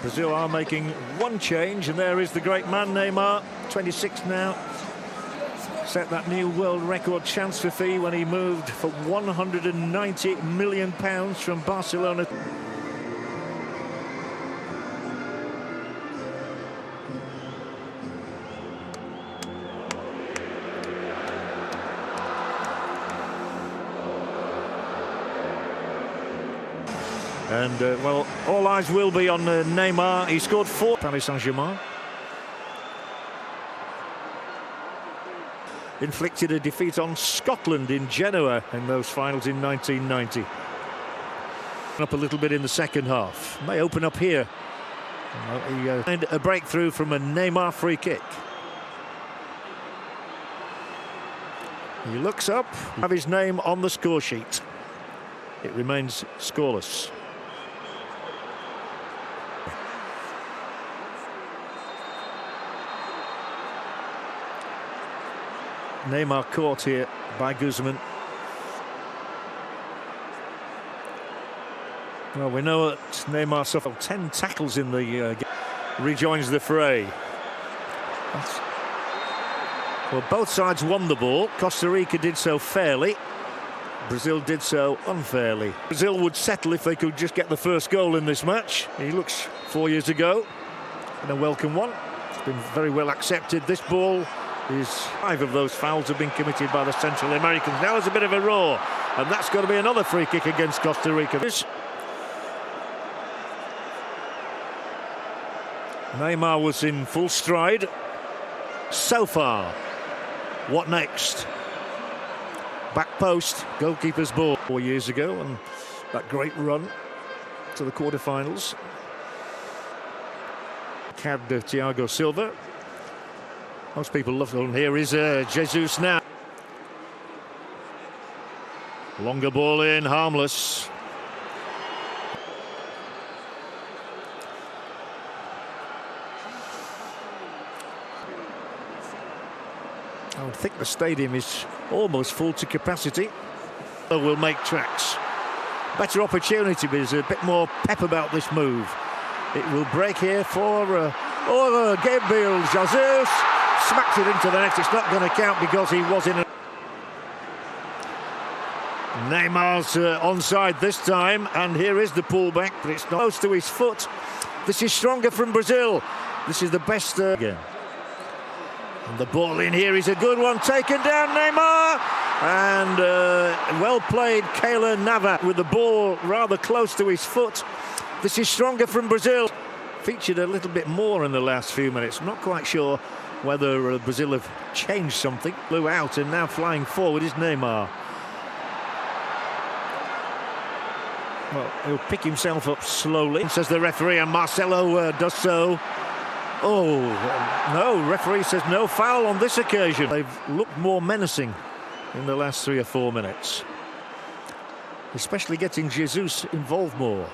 Brazil are making one change, and there is the great man Neymar, 26 now. Set that new world record transfer fee when he moved for £190 million from Barcelona. And, well, all eyes will be on Neymar. He scored 4 Paris Saint-Germain. Inflicted a defeat on Scotland in Genoa in those finals in 1990. Up a little bit in the second half. May open up here. He had a breakthrough from a Neymar free kick. He looks up, have his name on the score sheet. It remains scoreless. Neymar caught here by Guzman. Well, we know that Neymar suffered 10 tackles in the game. Rejoins the fray. Well, both sides won the ball. Costa Rica did so fairly. Brazil did so unfairly. Brazil would settle if they could just get the first goal in this match. He looks 4 years ago, and a welcome one. It's been very well accepted. This ball is 5 of those fouls have been committed by the Central Americans. Now there's a bit of a roar, and that's got to be another free kick against Costa Rica. Neymar was in full stride so far. What next? Back post, goalkeeper's ball 4 years ago, and that great run to the quarterfinals. Cabbed Thiago Silva. Most people love it. Here is Jesus now. Longer ball in, harmless. I would think the stadium is almost full to capacity. Will make tracks. Better opportunity, but there's a bit more pep about this move. It will break here for Gabriel Jesus. Smacked it into the net. It's not going to count because he was in. Neymar's onside this time, and here is the pullback, but it's not close to his foot. This is stronger from Brazil. This is the best again. And the ball in here is a good one, taken down Neymar, and well played Keylor Navas with the ball rather close to his foot. This is stronger from Brazil. Featured a little bit more in the last few minutes. I'm not quite sure whether Brazil have changed something. Blew out, and now flying forward is Neymar. Well, he'll pick himself up slowly, says the referee, and Marcelo does so. Oh, no, referee says no foul on this occasion. They've looked more menacing in the last 3 or 4 minutes. Especially getting Jesus involved more.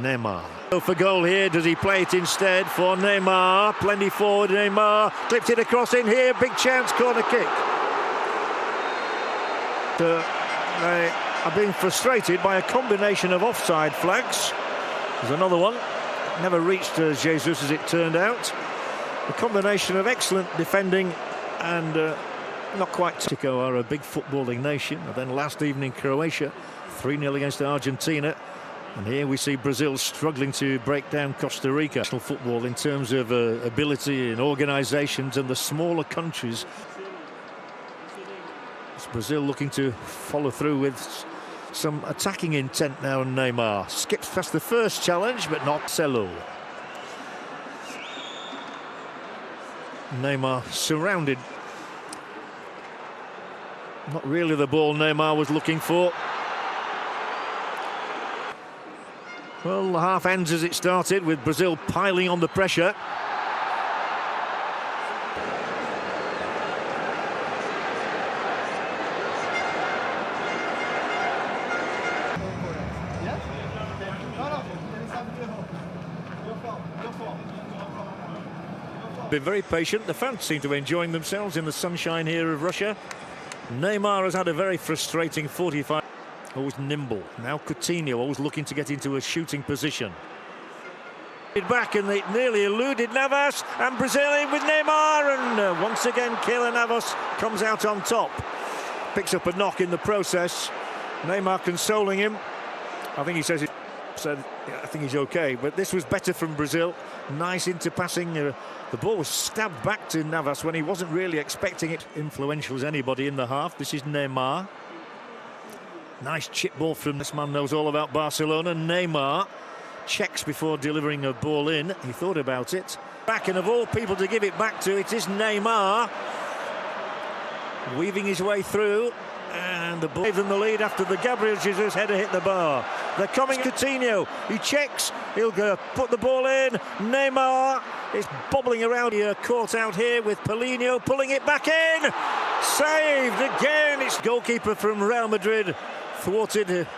Neymar. Go for goal here. Does he play it instead for Neymar? Plenty forward, Neymar. Clipped it across in here. Big chance, corner kick. They are being frustrated by a combination of offside flags. There's another one. Never reached Jesus, as it turned out. A combination of excellent defending and not quite. Mexico are a big footballing nation. And then last evening, Croatia 3-0 against Argentina. And here we see Brazil struggling to break down Costa Rica. National football in terms of ability and organisations, and the smaller countries. It's Brazil looking to follow through with some attacking intent now, and Neymar skips past the first challenge, but not Celo. Neymar surrounded Not really the ball Neymar was looking for. Well, the half ends as it started, with Brazil piling on the pressure. Been very patient. The fans seem to be enjoying themselves in the sunshine here of Russia. Neymar has had a very frustrating 45. Always nimble. Now Coutinho, always looking to get into a shooting position. Back, and they nearly eluded Navas, and Brazil in with Neymar, and once again Keylor Navas comes out on top. Picks up a knock in the process. Neymar consoling him. I think he said I think he's okay, but this was better from Brazil. Nice interpassing. The ball was stabbed back to Navas when he wasn't really expecting it. Influential as anybody in the half. This is Neymar. Nice chip ball from this man, knows all about Barcelona. Neymar checks before delivering a ball in. He thought about it. Back, and of all people to give it back to, it is Neymar. Weaving his way through. And the ball gave them the lead after the Gabriel Jesus header hit the bar. They're coming. Coutinho, he checks, he'll go put the ball in. Neymar is bobbling around here, caught out here with Paulinho, pulling it back in. Saved again. It's goalkeeper from Real Madrid thwarted.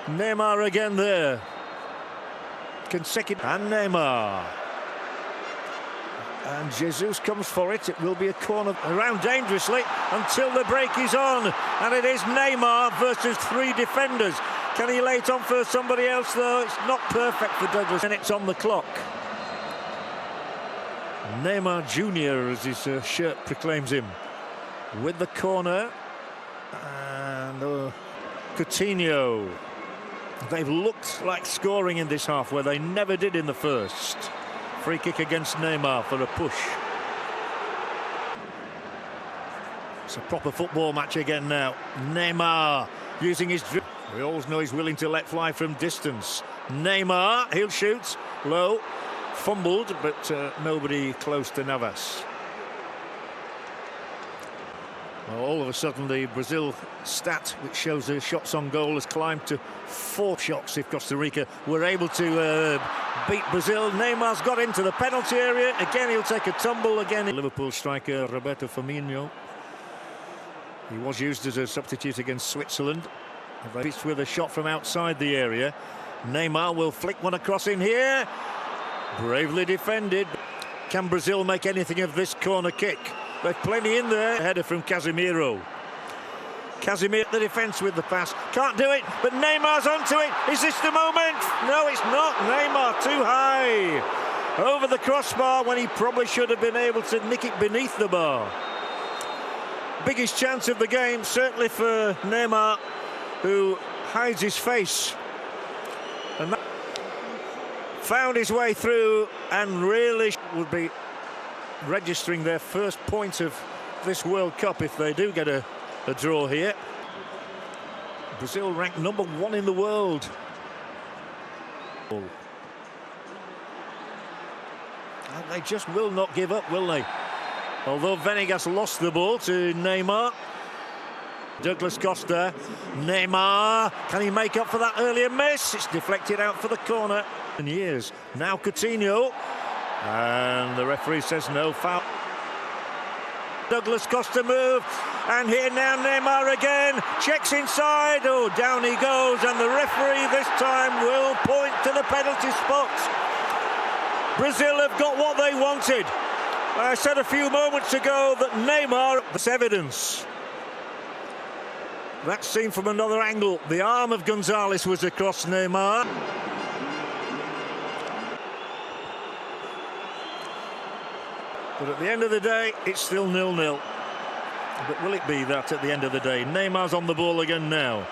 Neymar again there. Consecutive. And Neymar. And Jesus comes for it. It will be a corner around dangerously until the break is on. And it is Neymar versus three defenders. Can he lay it on for somebody else, though? It's not perfect for Douglas. And it's on the clock. Neymar Jr., as his shirt proclaims him, with the corner. And Coutinho. They've looked like scoring in this half, where they never did in the first. Free kick against Neymar for a push. It's a proper football match again now. Neymar using his dribble. We always know he's willing to let fly from distance. Neymar, he'll shoot low. Fumbled, but nobody close to Navas. Well, all of a sudden, the Brazil stat, which shows the shots on goal, has climbed to 4 shots if Costa Rica were able to beat Brazil. Neymar's got into the penalty area. Again, he'll take a tumble again. Liverpool striker Roberto Firmino. He was used as a substitute against Switzerland. He's with a shot from outside the area. Neymar will flick one across in here. Bravely defended. Can Brazil make anything of this corner kick? There's plenty in there. Header from Casemiro. Casemiro the defence with the pass. Can't do it, but Neymar's onto it. Is this the moment? No, it's not. Neymar too high. Over the crossbar when he probably should have been able to nick it beneath the bar. Biggest chance of the game, certainly for Neymar, who hides his face. And that found his way through, and really would be registering their first point of this World Cup if they do get a draw here. Brazil ranked #1 in the world. And they just will not give up, will they? Although Venegas lost the ball to Neymar. Douglas Costa. Neymar, can he make up for that earlier miss? It's deflected out for the corner. Years. Now Coutinho. And the referee says no foul. Douglas Costa move, and here now Neymar again, checks inside, oh, down he goes, and the referee this time will point to the penalty spot. Brazil have got what they wanted. I said a few moments ago that Neymar, that's evidence. That's seen from another angle. The arm of Gonzalez was across Neymar. But at the end of the day, it's still 0-0. But will it be that at the end of the day? Neymar's on the ball again now.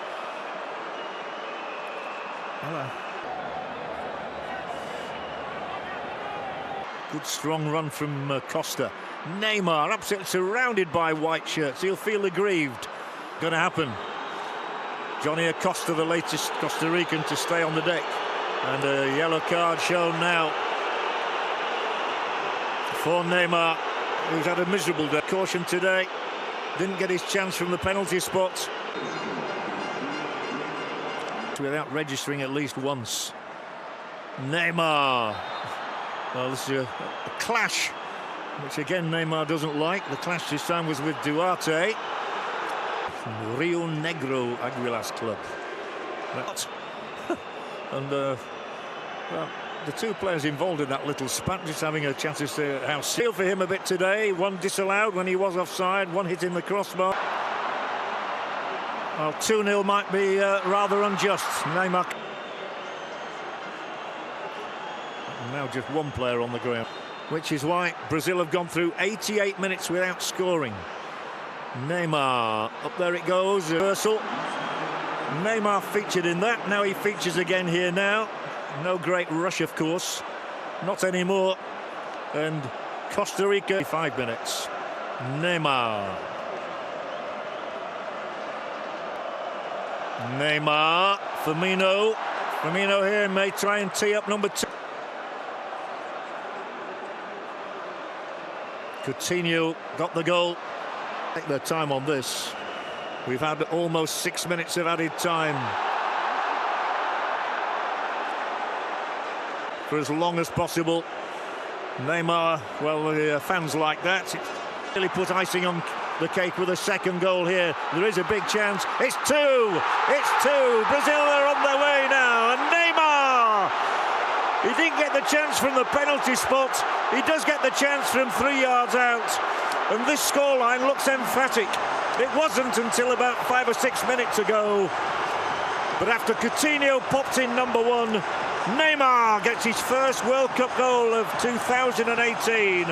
Good strong run from Costa. Neymar absolutely surrounded by white shirts. He'll feel aggrieved. Going to happen. Johnny Acosta, the latest Costa Rican to stay on the deck. And a yellow card shown now for Neymar, who's had a miserable day. Caution today. Didn't get his chance from the penalty spot. Without registering at least once. Neymar. Well, this is a clash, which again Neymar doesn't like. The clash this time was with Duarte from Rio Negro Aguilas club. And well, the two players involved in that little spat just having a chat as to how seal for him a bit today. One disallowed when he was offside, one hit in the crossbar. Well, 2-0 might be rather unjust. Neymar. And now just one player on the ground, which is why Brazil have gone through 88 minutes without scoring. Neymar, up there it goes, reversal. Neymar featured in that, now he features again here now. No great rush, of course, not anymore. And Costa Rica, 5 minutes. Neymar. Neymar, Firmino here may try and tee up number 2. Coutinho got the goal. Take their time on this. We've had almost 6 minutes of added time. For as long as possible. Neymar, well, the fans like that. It really put icing on the cake with a second goal here. There is a big chance. It's 2! It's 2! Brazil are on their way now. And Neymar! He didn't get the chance from the penalty spot. He does get the chance from 3 yards out. And this scoreline looks emphatic. It wasn't until about 5 or 6 minutes ago. But after Coutinho popped in number 1, Neymar gets his first World Cup goal of 2018.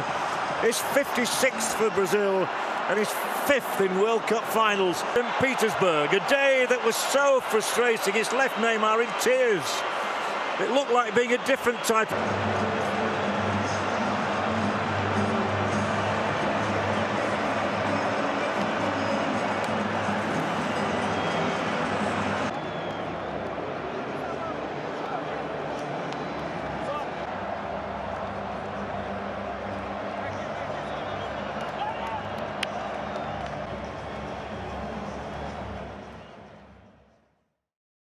His 56th for Brazil. And his 5th in World Cup finals in Petersburg. A day that was so frustrating. It's left Neymar in tears. It looked like being a different type.